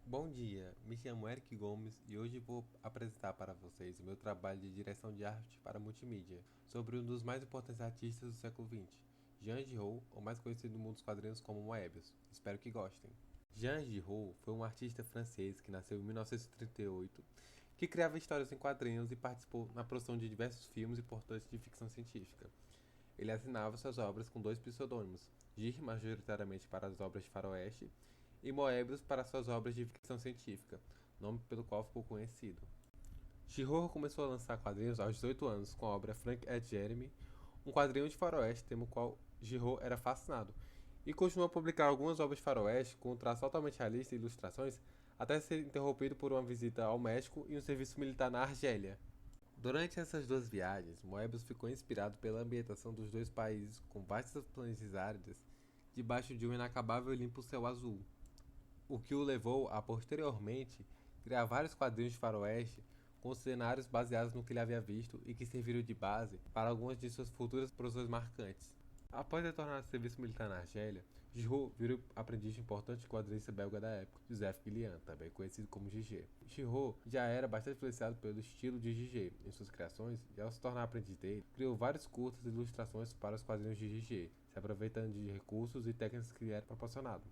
Bom dia, me chamo Eric Gomes e hoje vou apresentar para vocês o meu trabalho de direção de arte para multimídia sobre um dos mais importantes artistas do século XX, Jean Giraud, ou mais conhecido no mundo dos quadrinhos como Moebius. Espero que gostem. Jean Giraud foi um artista francês que nasceu em 1938, que criava histórias em quadrinhos e participou na produção de diversos filmes importantes de ficção científica. Ele assinava suas obras com dois pseudônimos, Gir majoritariamente para as obras de faroeste e Moebius para suas obras de ficção científica, nome pelo qual ficou conhecido. Giraud começou a lançar quadrinhos aos 18 anos com a obra Frank et Jeremy, um quadrinho de faroeste, tema o qual Giraud era fascinado, e continuou a publicar algumas obras de faroeste com um traço altamente realista e ilustrações, até ser interrompido por uma visita ao México e um serviço militar na Argélia. Durante essas duas viagens, Moebius ficou inspirado pela ambientação dos dois países com vastas planícies áridas debaixo de um inacabável e limpo céu azul, o que o levou a, posteriormente, criar vários quadrinhos de faroeste com cenários baseados no que ele havia visto e que serviram de base para algumas de suas futuras produções marcantes. Após retornar ao serviço militar na Argélia, Giraud virou aprendiz de importante quadrinista belga da época, Joseph Guillian, também conhecido como Gigi. Giraud já era bastante influenciado pelo estilo de Gigi em suas criações e, ao se tornar aprendiz dele, criou vários curtas e ilustrações para os quadrinhos de Gigi, se aproveitando de recursos e técnicas que lhe eram proporcionados.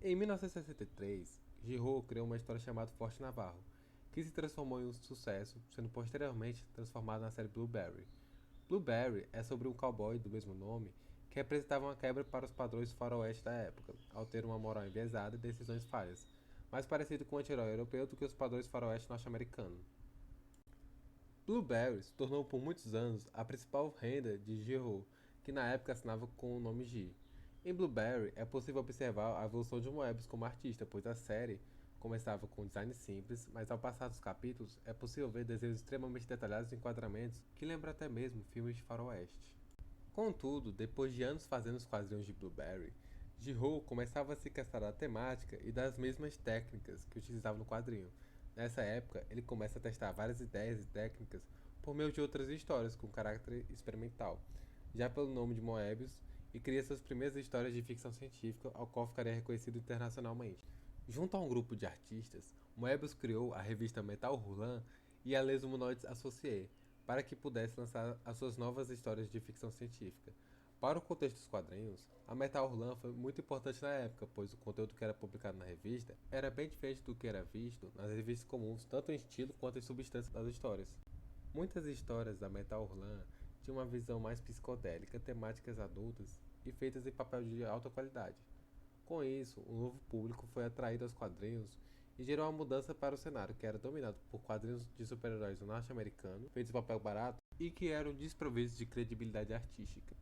Em 1963, Giraud criou uma história chamada Forte Navarro, que se transformou em um sucesso, sendo posteriormente transformada na série Blueberry. Blueberry é sobre um cowboy do mesmo nome que representava uma quebra para os padrões do faroeste da época, ao ter uma moral enviesada e decisões falhas, mais parecido com o anti-herói europeu do que os padrões do faroeste norte-americano. Blueberry se tornou por muitos anos a principal renda de Giraud, que na época assinava com o nome G. Em Blueberry é possível observar a evolução de Moebius como artista, pois a série começava com um design simples, mas ao passar dos capítulos é possível ver desenhos extremamente detalhados e enquadramentos que lembram até mesmo filmes de faroeste. Contudo, depois de anos fazendo os quadrinhos de Blueberry, Giraud começava a se cansar da temática e das mesmas técnicas que utilizava no quadrinho. Nessa época, ele começa a testar várias ideias e técnicas por meio de outras histórias com caráter experimental, já pelo nome de Moebius, e cria suas primeiras histórias de ficção científica, ao qual ficaria reconhecido internacionalmente. Junto a um grupo de artistas, Moebius criou a revista Metal Hurlant e a Les Humanoides Associés, para que pudesse lançar as suas novas histórias de ficção científica. Para o contexto dos quadrinhos, a Metal Hurlant foi muito importante na época, pois o conteúdo que era publicado na revista era bem diferente do que era visto nas revistas comuns, tanto em estilo quanto em substância das histórias. Muitas histórias da Metal Hurlant tinham uma visão mais psicodélica, temáticas adultas e feitas em papel de alta qualidade. Com isso, um novo público foi atraído aos quadrinhos e gerou uma mudança para o cenário, que era dominado por quadrinhos de super-heróis norte-americanos, feitos em papel barato e que eram desprovidos de credibilidade artística.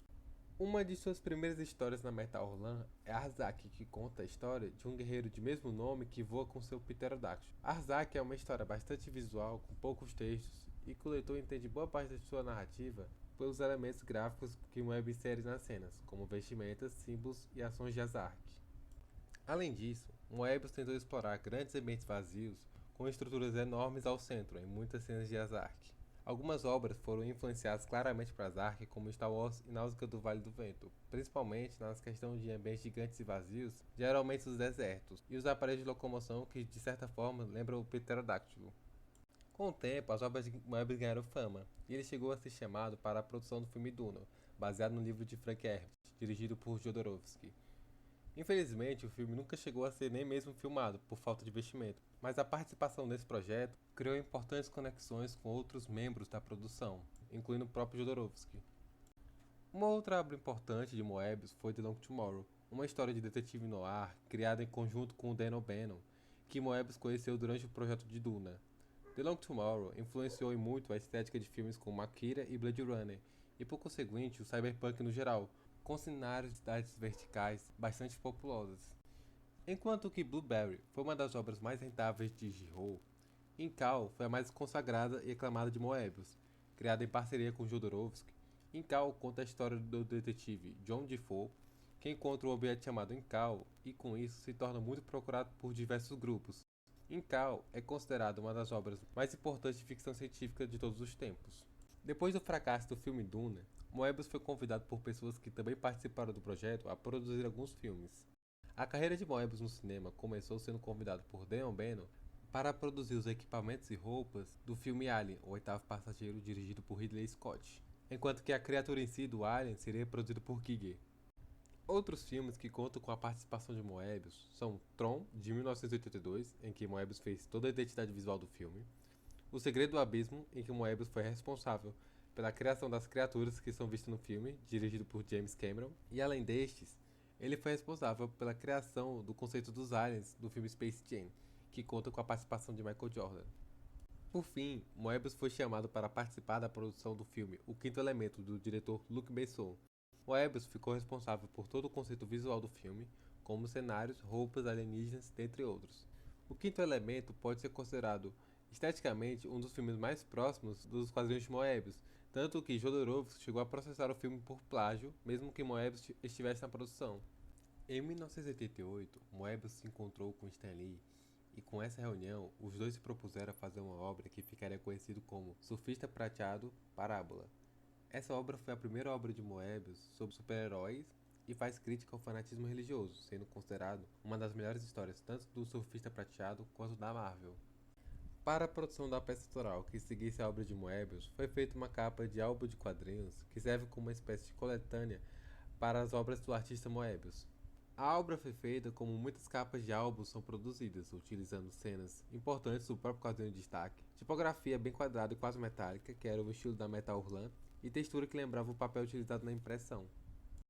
Uma de suas primeiras histórias na Metal Hurlant é Arzak, que conta a história de um guerreiro de mesmo nome que voa com seu pterodáctilo. Arzak é uma história bastante visual, com poucos textos, e que o leitor entende boa parte de sua narrativa pelos elementos gráficos que Moebius insere nas cenas, como vestimentas, símbolos e ações de Arzak. Além disso, Moebius tentou explorar grandes ambientes vazios com estruturas enormes ao centro em muitas cenas de Azark. Algumas obras foram influenciadas claramente por Azark, como Star Wars e Náusea do Vale do Vento, principalmente nas questões de ambientes gigantes e vazios, geralmente os desertos, e os aparelhos de locomoção que, de certa forma, lembram o pterodáctilo. Com o tempo, as obras de Moebius ganharam fama, e ele chegou a ser chamado para a produção do filme Duna, baseado no livro de Frank Herbert, dirigido por Jodorowsky. Infelizmente, o filme nunca chegou a ser nem mesmo filmado, por falta de investimento, mas a participação nesse projeto criou importantes conexões com outros membros da produção, incluindo o próprio Jodorowsky. Uma outra obra importante de Moebius foi The Long Tomorrow, uma história de detetive noir criada em conjunto com Dan O'Bannon, que Moebius conheceu durante o projeto de Duna. The Long Tomorrow influenciou muito a estética de filmes como Akira e Blade Runner, e por conseguinte o cyberpunk no geral, com cenários de cidades verticais bastante populosas. Enquanto que Blueberry foi uma das obras mais rentáveis de Giraud, Incal foi a mais consagrada e aclamada de Moebius, criada em parceria com Jodorowsky. Incal conta a história do detetive John Defoe, que encontra um objeto chamado Incal e com isso se torna muito procurado por diversos grupos. Incal é considerada uma das obras mais importantes de ficção científica de todos os tempos. Depois do fracasso do filme Duna, Moebius foi convidado por pessoas que também participaram do projeto a produzir alguns filmes. A carreira de Moebius no cinema começou sendo convidado por Damon Bannon para produzir os equipamentos e roupas do filme Alien, o oitavo passageiro, dirigido por Ridley Scott, enquanto que a criatura em si do Alien seria produzida por Giger. Outros filmes que contam com a participação de Moebius são Tron, de 1982, em que Moebius fez toda a identidade visual do filme, O Segredo do Abismo, em que Moebius foi responsável pela criação das criaturas que são vistas no filme, dirigido por James Cameron, e além destes, ele foi responsável pela criação do conceito dos aliens do filme Space Jam, que conta com a participação de Michael Jordan. Por fim, Moebius foi chamado para participar da produção do filme O Quinto Elemento, do diretor Luc Besson. Moebius ficou responsável por todo o conceito visual do filme, como cenários, roupas, alienígenas, dentre outros. O Quinto Elemento pode ser considerado esteticamente um dos filmes mais próximos dos quadrinhos de Moebius, tanto que Jodorowsky chegou a processar o filme por plágio, mesmo que Moebius estivesse na produção. Em 1988, Moebius se encontrou com Stan Lee e com essa reunião, os dois se propuseram a fazer uma obra que ficaria conhecida como Surfista Prateado Parábola. Essa obra foi a primeira obra de Moebius sobre super-heróis e faz crítica ao fanatismo religioso, sendo considerado uma das melhores histórias tanto do Surfista Prateado quanto da Marvel. Para a produção da peça autoral que seguisse a obra de Moebius, foi feita uma capa de álbum de quadrinhos que serve como uma espécie de coletânea para as obras do artista Moebius. A obra foi feita como muitas capas de álbuns são produzidas, utilizando cenas importantes do próprio quadrinho em destaque, tipografia bem quadrada e quase metálica, que era o estilo da Metal Hurlan, e textura que lembrava o papel utilizado na impressão.